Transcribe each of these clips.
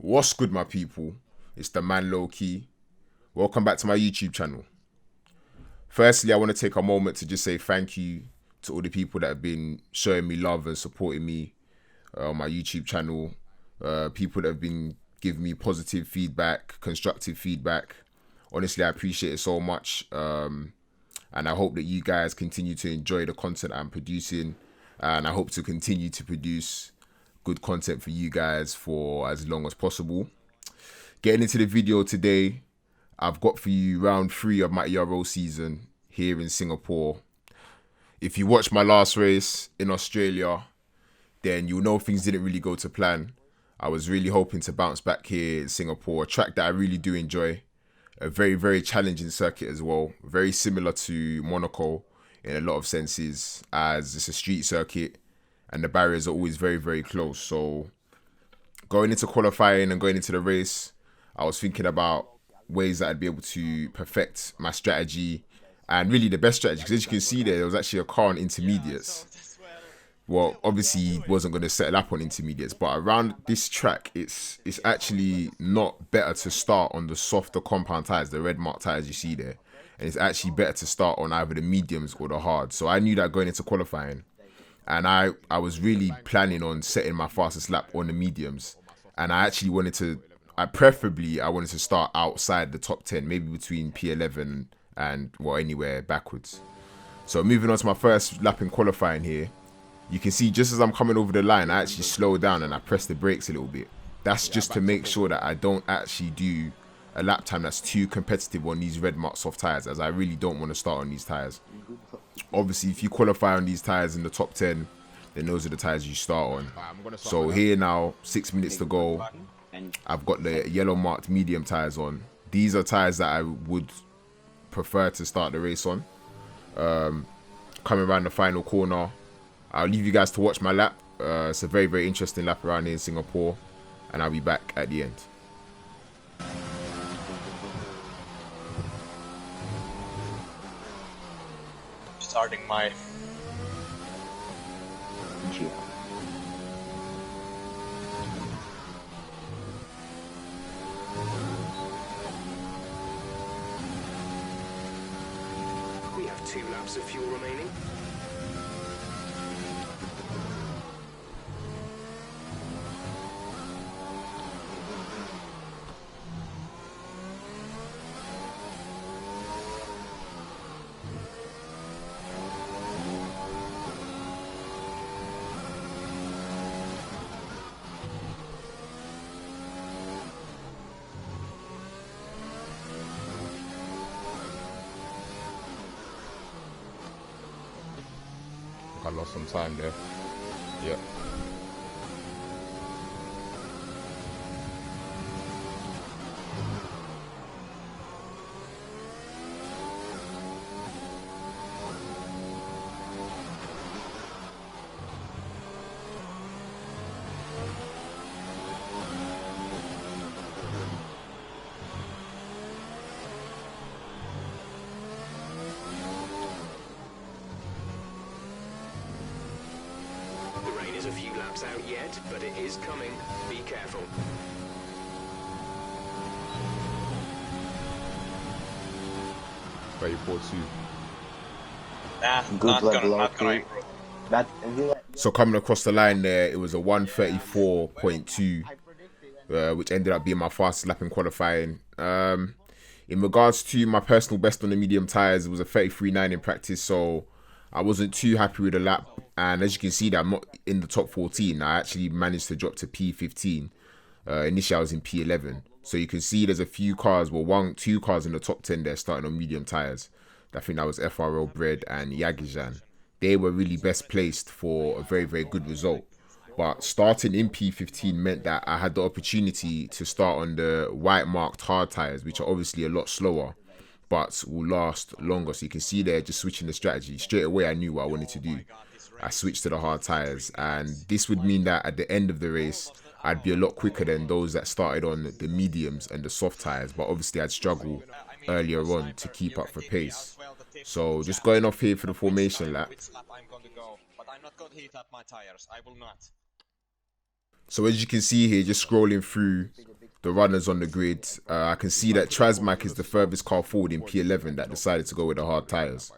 What's good, my people? It's the man Low Key. Welcome back to my YouTube channel. Firstly, I want to take a moment to just say thank you to all the people that have been showing me love and supporting me on my YouTube channel. People that have been giving me positive feedback, constructive feedback. Honestly, I appreciate it so much. And I hope that you guys continue to enjoy the content I'm producing. And I hope to continue to produce good content for you guys for as long as possible. Getting into the video today, I've got for you round 3 of my ERO season here in Singapore. If you watched my last race in Australia, then you'll know things didn't really go to plan. I was really hoping to bounce back here in Singapore, a track that I really do enjoy. A very, very challenging circuit as well. Very similar to Monaco in a lot of senses, as it's a street circuit and the barriers are always very, very close. So going into qualifying and going into the race, I was thinking about ways that I'd be able to perfect my strategy, and really the best strategy, because as you can see there was actually a car on intermediates. Well, obviously he wasn't going to settle up on intermediates, but around this track it's actually not better to start on the softer compound tyres, the red mark tyres you see there, and it's actually better to start on either the mediums or the hard. So I knew that going into qualifying, and I was really planning on setting my fastest lap on the mediums, and I actually wanted to I wanted to start outside the top 10, maybe between P11 and, well, anywhere backwards. So moving on to my first lap in qualifying here, you can see just as I'm coming over the line, I actually slow down and I press the brakes a little bit. That's just to make sure that I don't actually do a lap time that's too competitive on these red mark soft tyres, as I really don't want to start on these tyres. Obviously, if you qualify on these tyres in the top 10, then those are the tyres you start on. So here now, 6 minutes to go. I've got the yellow marked medium tyres on. These are tyres that I would prefer to start the race on. Coming around the final corner, I'll leave you guys to watch my lap. It's a very, very interesting lap around here in Singapore, and I'll be back at the end. Starting my We have 2 laps of fuel remaining. I lost some time there. Yeah. A few laps out yet, but it is coming. Be careful. Very poor too. not gonna improve. So coming across the line there, it was a 1:34.2, which ended up being my fastest lap in qualifying. In regards to my personal best on the medium tyres, it was a 33.9 in practice, so I wasn't too happy with the lap. And as you can see, that I'm not in the top 14. I actually managed to drop to P15. Initially, I was in P11. So you can see there's a few cars, well, 2 cars in the top 10 there starting on medium tyres. I think that was FRO Bread and Yagijan. They were really best placed for a very, very good result. But starting in P15 meant that I had the opportunity to start on the white marked hard tyres, which are obviously a lot slower, but will last longer. So you can see there, just switching the strategy. Straight away, I knew what I wanted to do. I switched to the hard tyres, and this would mean that at the end of the race, I'd be a lot quicker than those that started on the mediums and the soft tyres, but obviously I'd struggle earlier on to keep up for pace. So just going off here for the formation lap. So as you can see here, just scrolling through the runners on the grid, I can see that Trasmac is the furthest car forward in P11 that decided to go with the hard tyres.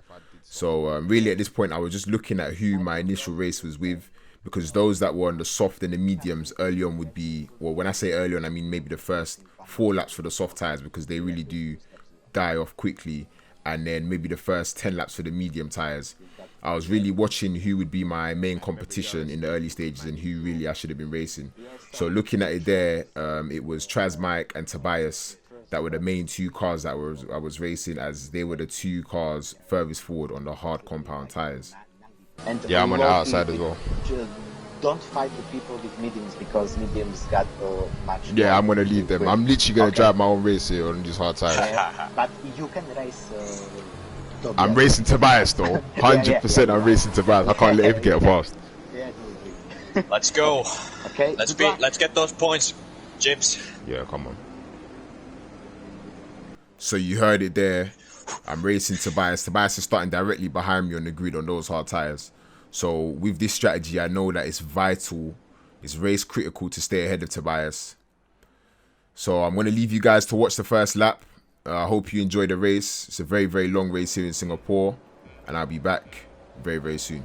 So really at this point, I was just looking at who my initial race was with, because those that were on the soft and the mediums early on would be, well, when I say early on, I mean maybe the first 4 laps for the soft tyres, because they really do die off quickly, and then maybe the first 10 laps for the medium tyres. I was really watching who would be my main competition in the early stages and who really I should have been racing. So looking at it there, it was Trasmike and Tobias that were the main 2 cars that I was racing, as they were the 2 cars furthest forward on the hard compound tyres. And Yeah, I'm on the outside as well. Don't fight the people with mediums, because mediums got much. Yeah, I'm gonna leave them. I'm literally gonna drive my own race here on these hard tires. But you can race. I'm racing Tobias though. 100% I'm racing Tobias. I can't let him get past. Yeah, Let's go. okay. Let's get those points, Jibs. Yeah, come on. So you heard it there. I'm racing Tobias. Tobias is starting directly behind me on the grid on those hard tyres. So with this strategy, I know that it's vital, it's race critical to stay ahead of Tobias. So I'm going to leave you guys to watch the first lap. I hope you enjoy the race. It's a very, very long race here in Singapore. And I'll be back very, very soon.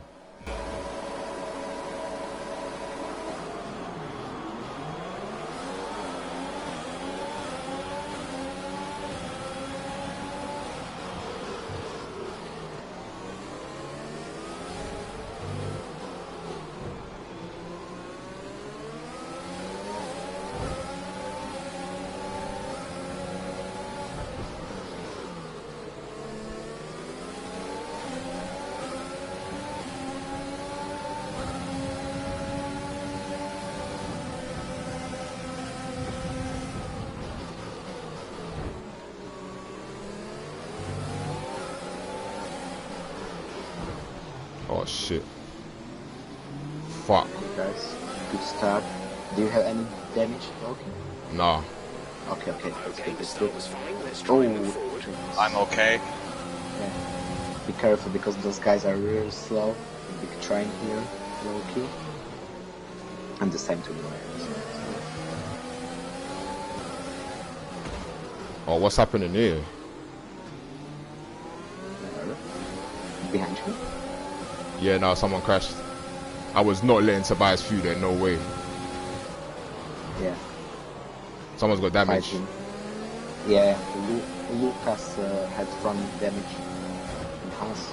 Oh shit. Fuck. Guys, good start. Do you have any damage? Okay. Nah. Okay. Okay, the start was fine. Let's Oh, try move forward. I'm I'm okay. Yeah. Be careful, because those guys are really slow. Big train here, low key. And the same to the right. Oh, what's happening here? Behind you. Yeah, no, someone crashed. I was not letting Tobias through there, no way. Yeah. Someone's got damage. Fighting. Yeah, Lucas had front damage in house.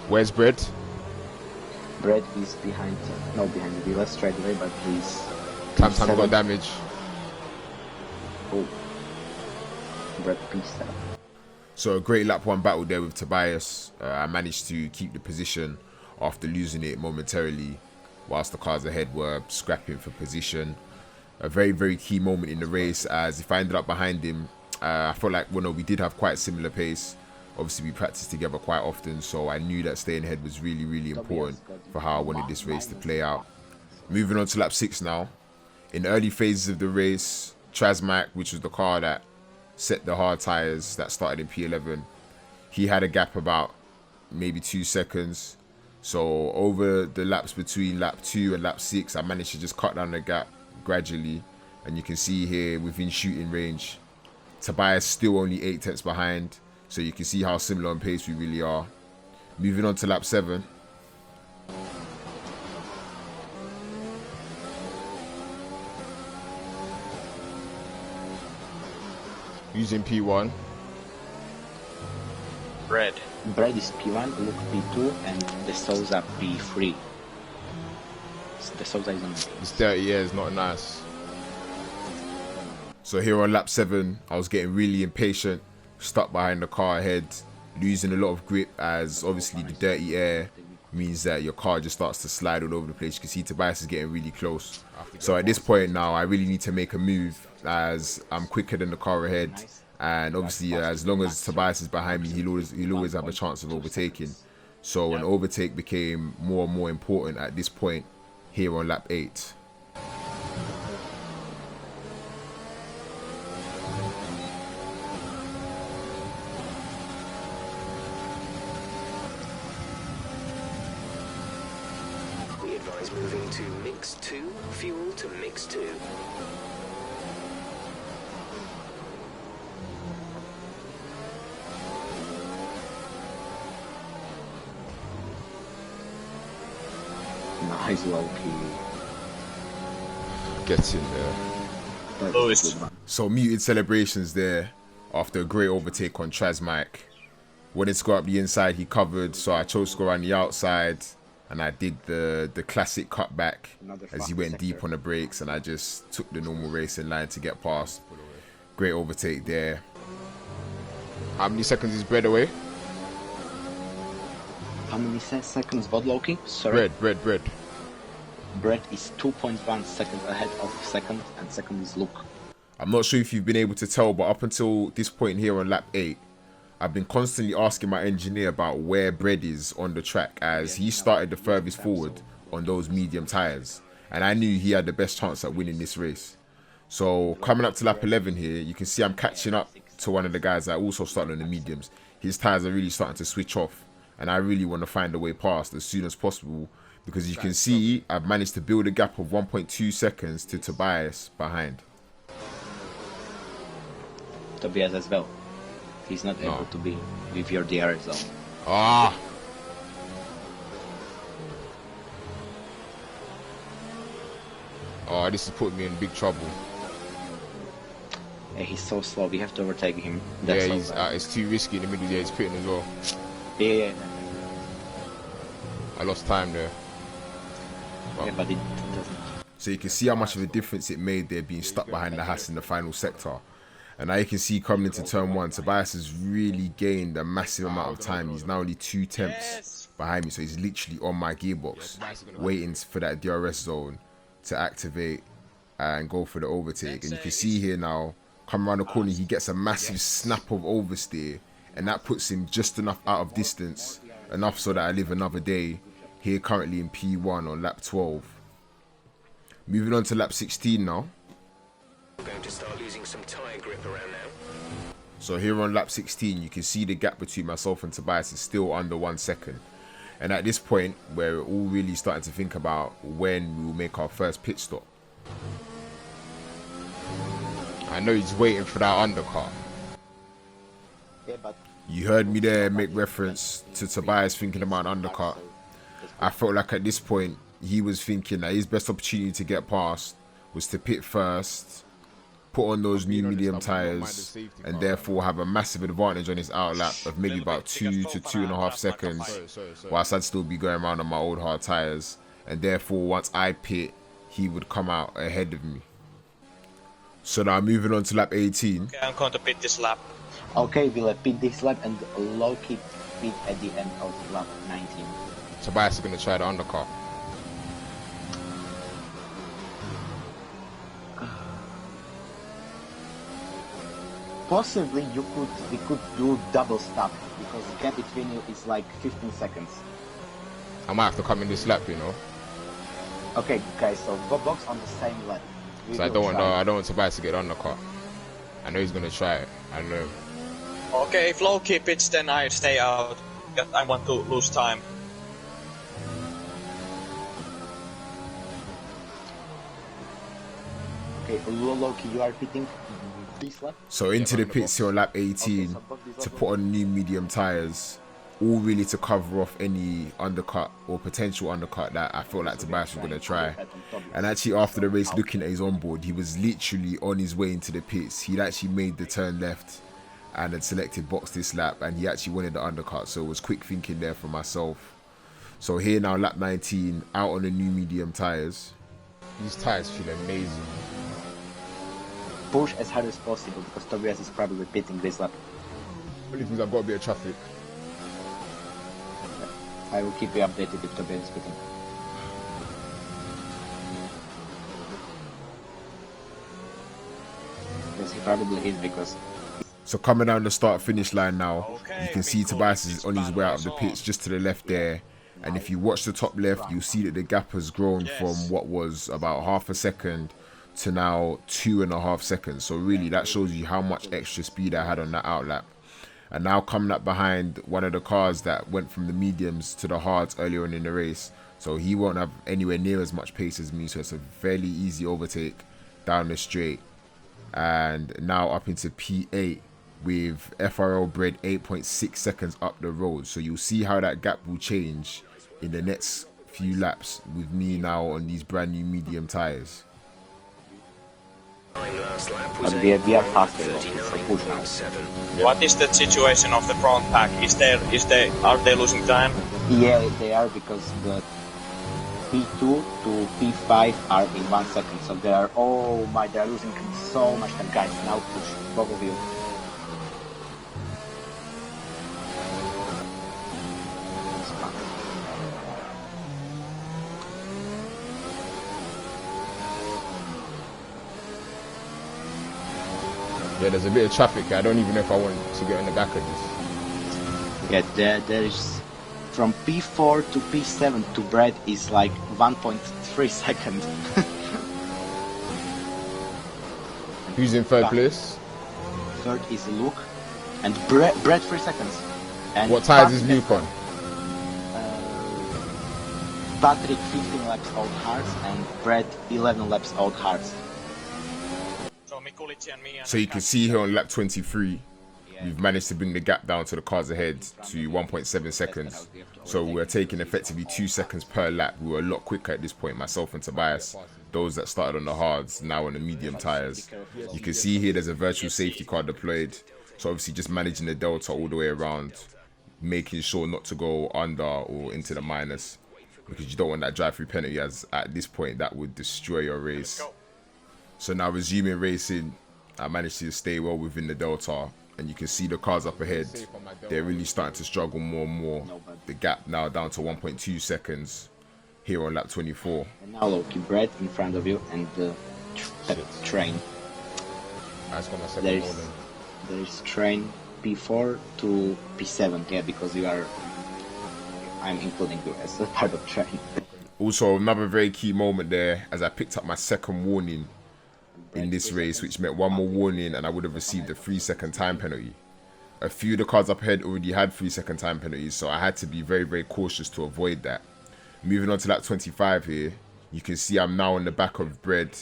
Where's Bread? Brad is behind, no behind the wheel straight away, but he's... Tam's P7. got damage. Oh. Brad P7. So a great lap 1 battle there with Tobias. I managed to keep the position after losing it momentarily, whilst the cars ahead were scrapping for position. A very, very key moment in the race, as if I ended up behind him, I felt like, well, no, we did have quite a similar pace. Obviously, we practiced together quite often, so I knew that staying ahead was really, really important for how I wanted this race to play out. Moving on to lap 6 now. In the early phases of the race, Trasmac, which was the car that set the hard tyres that started in P11, he had a gap about maybe 2 seconds. So over the laps between lap 2 and lap 6, I managed to just cut down the gap gradually. And you can see here within shooting range, Tobias still only 8 tenths behind. So you can see how similar on pace we really are. Moving on to lap 7. Using P1. Red. Brad is P1, Luke P2, and De Souza P3. De Souza is on the It's 30 years, not nice. So here on lap 7, I was getting really impatient, stuck behind the car ahead, losing a lot of grip, as obviously the dirty air means that your car just starts to slide all over the place. You can see Tobias is getting really close. So at this point now, I really need to make a move, as I'm quicker than the car ahead. And obviously, as long as Tobias is behind me, he'll always have a chance of overtaking. So an overtake became more and more important at this point here on lap 8. We advise moving to mix 2, fuel to mix 2. Nice low key. Gets in there. That's Lewis. good, man. So muted celebrations there after a great overtake on Trasmike. Wanted to go up the inside, he covered, so I chose to go around the outside, and I did the classic cutback Another as he fast went sector. deep on the brakes, and I just took the normal racing line to get past. Great overtake there. How many seconds is bread away? How many seconds Vodloki? Sorry. Bread. Brett is 2.1 seconds ahead of second, and second is Luke. I'm not sure if you've been able to tell, but up until this point here on lap 8, I've been constantly asking my engineer about where Bread is on the track, as he started the furthest forward on those medium tyres, and I knew he had the best chance at winning this race. So coming up to lap 11 here, you can see I'm catching up to one of the guys that also started on the mediums. His tyres are really starting to switch off, and I really want to find a way past as soon as possible, because you can see I've managed to build a gap of 1.2 seconds to Tobias behind. Tobias as well. He's not able to be with your DRS zone. Ah! Oh, this is putting me in big trouble. Yeah, he's so slow. We have to overtake him. Yeah, all he's bad. it's too risky in the middle. Yeah, he's pitting as well. Yeah. I lost time there. Yeah, but it doesn't. So you can see how much of a difference it made there being stuck behind the Haas in the final sector. And now you can see coming into turn 1, Tobias has really gained a massive amount of time. He's now only 2 tenths behind me, so he's literally on my gearbox, waiting for that DRS zone to activate and go for the overtake. And you can see here now, come around the corner, he gets a massive snap of oversteer, and that puts him just enough out of distance, enough so that I live another day here currently in P1 on lap 12. Moving on to lap 16 now. We're going to start losing some tyre grip around now. So here on lap 16, you can see the gap between myself and Tobias is still under 1 second. And at this point, we're all really starting to think about when we will make our first pit stop. I know he's waiting for that undercut. Yeah, but You heard me there make reference to Tobias thinking about an undercut. I felt like at this point, he was thinking that his best opportunity to get past was to pit first, put on those new medium tyres, and therefore have a massive advantage on his outlap of maybe about 2 to 2.5 seconds, whilst I'd still be going around on my old hard tyres, and therefore once I pit, he would come out ahead of me. So now moving on to lap 18. Okay, I'm going to pit this lap. okay, we'll pit this lap and low keep pit at the end of lap 19. Tobias is going to try the undercut. Possibly we could do double stop because the gap between you is like 15 seconds. I might have to come in this lap, you know. Okay, guys, so go box on the same lap. We So I will don't want try. I don't want Tobias to get the undercut. I know he's going to try it. I know. Okay, if low key pits, then I stay out. I want to lose time. Okay, Loki, you are pitting this lap. So into the pits here on lap 18 to put on new medium tyres, all really to cover off any undercut or potential undercut that I felt like Tobias was going to try. And actually after the race, looking at his onboard, he was literally on his way into the pits. He'd actually made the turn left and had selected box this lap, and he actually wanted the undercut, so it was quick thinking there for myself. So here now, lap 19, out on the new medium tyres. These tyres feel amazing. Push as hard as possible because Tobias is probably pitting this lap. Only things I've got a bit of traffic. I will keep you updated if Tobias is pitting. Yes, he probably is because So coming down the start-finish line now, Okay, you can see Tobias is on his way out of the pits just to the left there. And if you watch the top left, you'll see that the gap has grown from what was about half a second to now 2.5 seconds. So really, that shows you how much extra speed I had on that outlap. And now coming up behind one of the cars that went from the mediums to the hards earlier on in the race. So he won't have anywhere near as much pace as me. So it's a fairly easy overtake down the straight. And now up into P8 with FRL Bread 8.6 seconds up the road. So you'll see how that gap will change in the next few laps with me now on these brand new medium tires. But we are faster, so push now. What is the situation of the front pack? Are they losing time? Yeah, they are, because the P2 to P5 are in 1 second, so they are, oh my, they are losing so much time. Guys, now push, both of you. Yeah, there's a bit of traffic here. I don't even know if I want to get in the back of this. Yeah, there is from P4 to P7 to Brad is like 1.3 seconds. Who's in third place? Third is Luke, and Brad 3 seconds. And What tires is Luke on? Patrick 15 laps old hards and Brad 11 laps old hards. So you can see here on lap 23, we've managed to bring the gap down to the cars ahead to 1.7 seconds. So we're taking effectively 2 seconds per lap. We were a lot quicker at this point, myself and Tobias. Those that started on the hards, now on the medium tires. You can see here there's a virtual safety car deployed. So obviously just managing the delta all the way around, making sure not to go under or into the minus, because you don't want that drive-through penalty, as at this point that would destroy your race. So now resuming racing, I managed to stay well within the delta, and you can see the cars up ahead, they're really starting to struggle more and more. The gap now down to 1.2 seconds here on lap 24. And now Loki, Brad in front of you, and the train. There is train P4 to P7, yeah, because I'm including you as a part of train. Also, another very key moment there, as I picked up my second warning in this race, which meant one more warning and I would have received a 3-second time penalty. A few of the cars up ahead already had 3-second time penalties, so I had to be very, very cautious to avoid that. Moving on to lap 25 here, you can see I'm now on the back of Bread,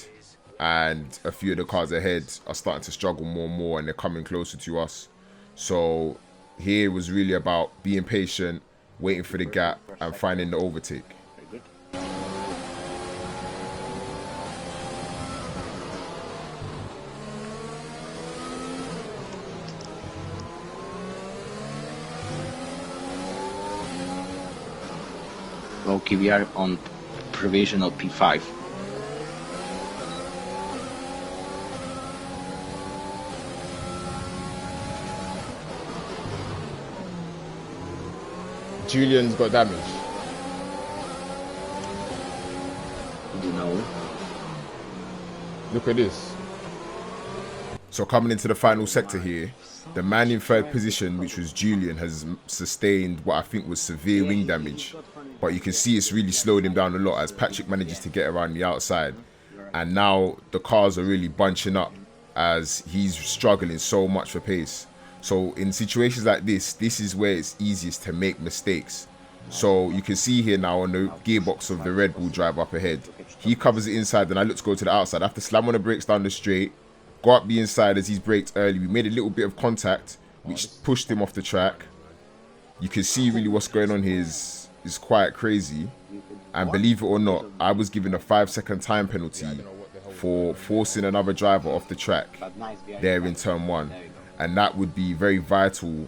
and a few of the cars ahead are starting to struggle more and more, and they're coming closer to us. So here was really about being patient, waiting for the gap and finding the overtake. Okay, we are on provisional P5. Julian's got damage. You know. Look at this. So coming into the final sector here, the man in third position, which was Julian, has sustained what I think was severe wing damage. But you can see it's really slowed him down a lot as Patrick manages to get around the outside. And now the cars are really bunching up as he's struggling so much for pace. So in situations like this is where it's easiest to make mistakes. So you can see here now on the gearbox of the Red Bull driver up ahead, he covers it inside, then I look to go to the outside. I have to slam on the brakes down the straight, go up the inside as he's braked early. We made a little bit of contact, which pushed him off the track. You can see really what's going on here is quite crazy. And believe it or not, I was given a 5-second time penalty for forcing another driver off the track there in turn 1. And that would be very vital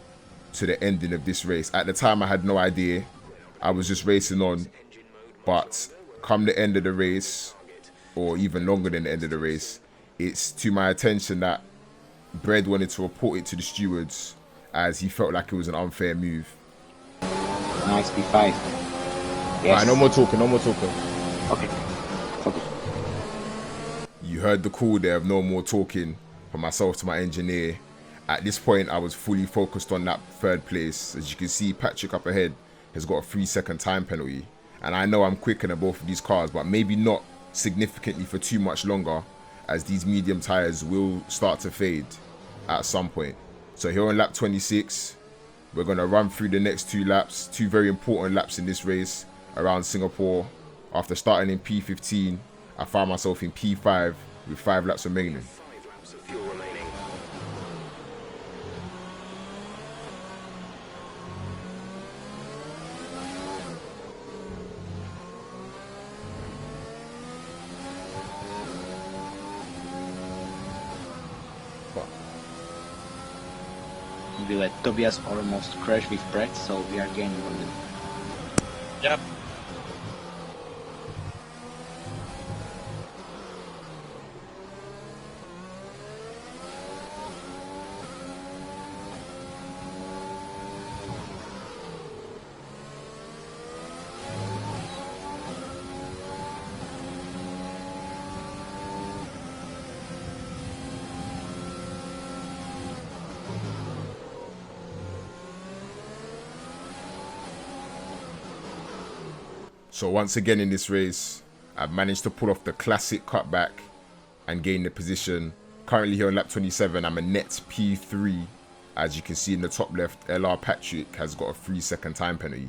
to the ending of this race. At the time, I had no idea. I was just racing on. But come the end of the race, or even longer than the end of the race, it's to my attention that Bread wanted to report it to the stewards as he felt like it was an unfair move. Nice P5. Yes. Right, no more talking. Okay. Focus. You heard the call there of no more talking from myself to my engineer. At this point, I was fully focused on that third place. As you can see, Patrick up ahead has got a 3-second time penalty. And I know I'm quicker than both of these cars, but maybe not significantly for too much longer, as these medium tires will start to fade at some point. So here on lap 26, we're going to run through the next 2 laps, 2 very important laps in this race around Singapore. After starting in P15, I found myself in P5 with 5 laps remaining. we let Tobias almost crash with Brett, so we are gaining on them. Yep. So once again in this race, I've managed to pull off the classic cutback and gain the position. Currently here on lap 27, I'm a net P3. As you can see in the top left, LR Patrick has got a 3-second time penalty.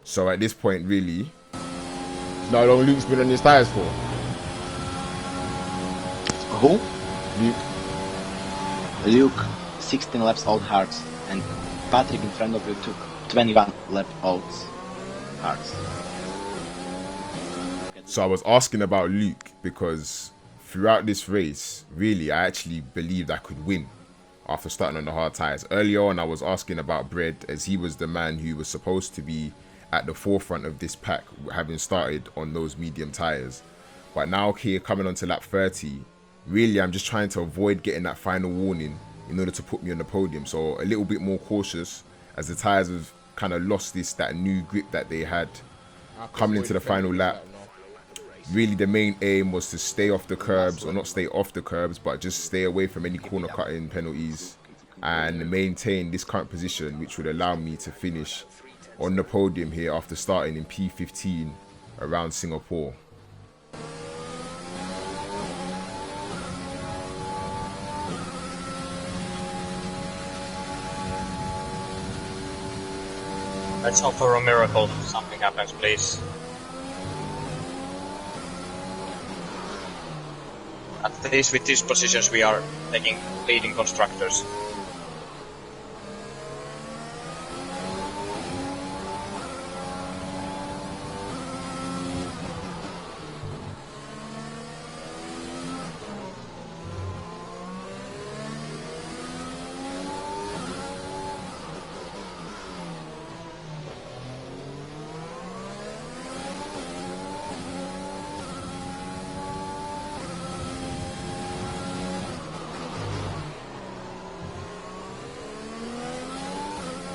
So at this point, really... Now how long Luke's been on his tyres for? Who? Luke. Luke, 16 laps old hards, and Patrick in front of you took 21 lap old hards. So I was asking about Luke because throughout this race, really, I actually believed I could win after starting on the hard tyres. Earlier on, I was asking about Brett as he was the man who was supposed to be at the forefront of this pack, having started on those medium tyres. But now here, coming on to lap 30, really, I'm just trying to avoid getting that final warning in order to put me on the podium. So a little bit more cautious as the tyres have kind of lost that new grip that they had coming into the final lap. Really, the main aim was to stay off the curbs, or not stay off the curbs, but just stay away from any corner cutting penalties and maintain this current position, which would allow me to finish on the podium here after starting in P15 around Singapore. Let's hope for a miracle. Something happens, please. At least with these positions we are taking leading constructors.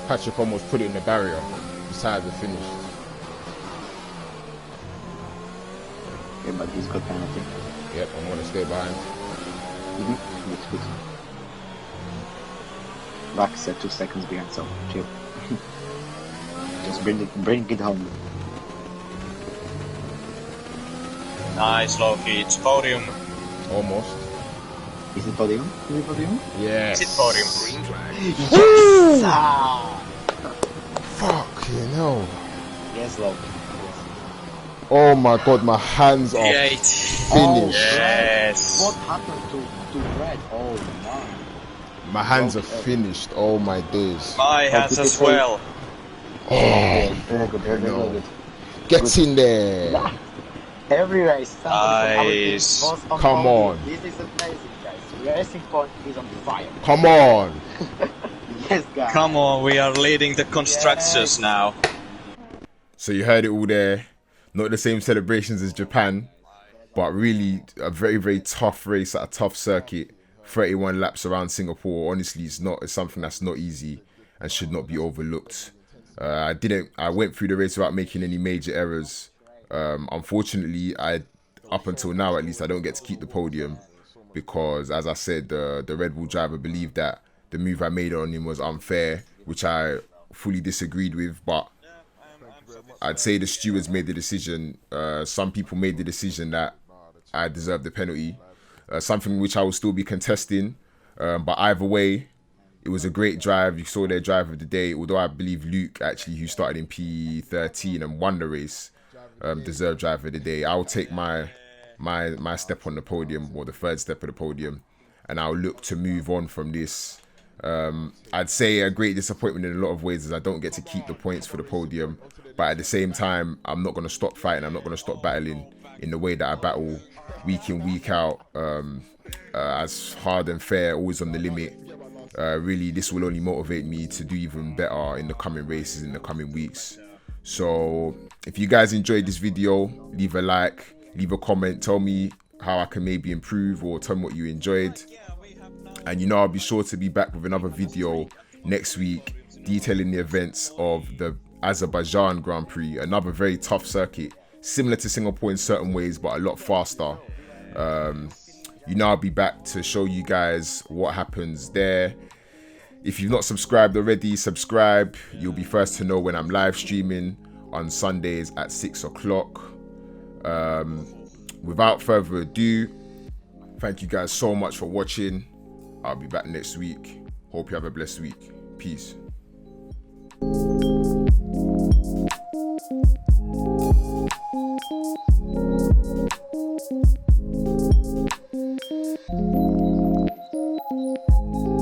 Patrick almost put it in the barrier. His tyres are finished. Yeah, but he's got penalty. Yep, I'm going to stay behind. Good, good. Max at 2 seconds behind, so chill. Just bring it home. Nice, Loki. It's podium. Almost. Is it podium? Is it podium? Yes. Is it podium? Yes! Ah! Fucking hell. Yes, Loki. Oh my god, my hands are P8. finished. Yes. What happened to Brad? Oh man. My hands are finished. Oh my days. My hands as well. Very good, very no. good. Get in there. Every race, Nice. Come on. This is amazing, guys. Racing Point is on fire. Come on. Yes, guys. Come on, we are leading the constructors now. So you heard it all there. Not the same celebrations as Japan, but really a very, very tough race at a tough circuit. 31 laps around Singapore. Honestly, it's something that's not easy and should not be overlooked. I went through the race without making any major errors. Unfortunately, up until now at least, I don't get to keep the podium because, as I said, the Red Bull driver believed that the move I made on him was unfair, which I fully disagreed with. But I'd say the stewards made the decision. Some people made the decision that I deserved the penalty, something which I will still be contesting. But either way, it was a great drive. You saw their drive of the day, although I believe Luke, actually, who started in P13 and won the race, deserved driver of the day. I'll take my step on the podium, or the third step of the podium, and I'll look to move on from this. I'd say a great disappointment in a lot of ways is I don't get to keep the points for the podium, but at the same time, I'm not going to stop fighting. I'm not going to stop battling in the way that I battle week in, week out, as hard and fair, always on the limit. Really, this will only motivate me to do even better in the coming races in the coming weeks. So if you guys enjoyed this video, leave a like, leave a comment, tell me how I can maybe improve, or tell me what you enjoyed. And you know, I'll be sure to be back with another video next week detailing the events of the Azerbaijan Grand Prix, another very tough circuit, similar to Singapore in certain ways, but a lot faster. You know, I'll be back to show you guys what happens there. If you've not subscribed already, subscribe. You'll be first to know when I'm live streaming on Sundays at 6 o'clock. Without further ado, thank you guys so much for watching. I'll be back next week. Hope you have a blessed week. Peace.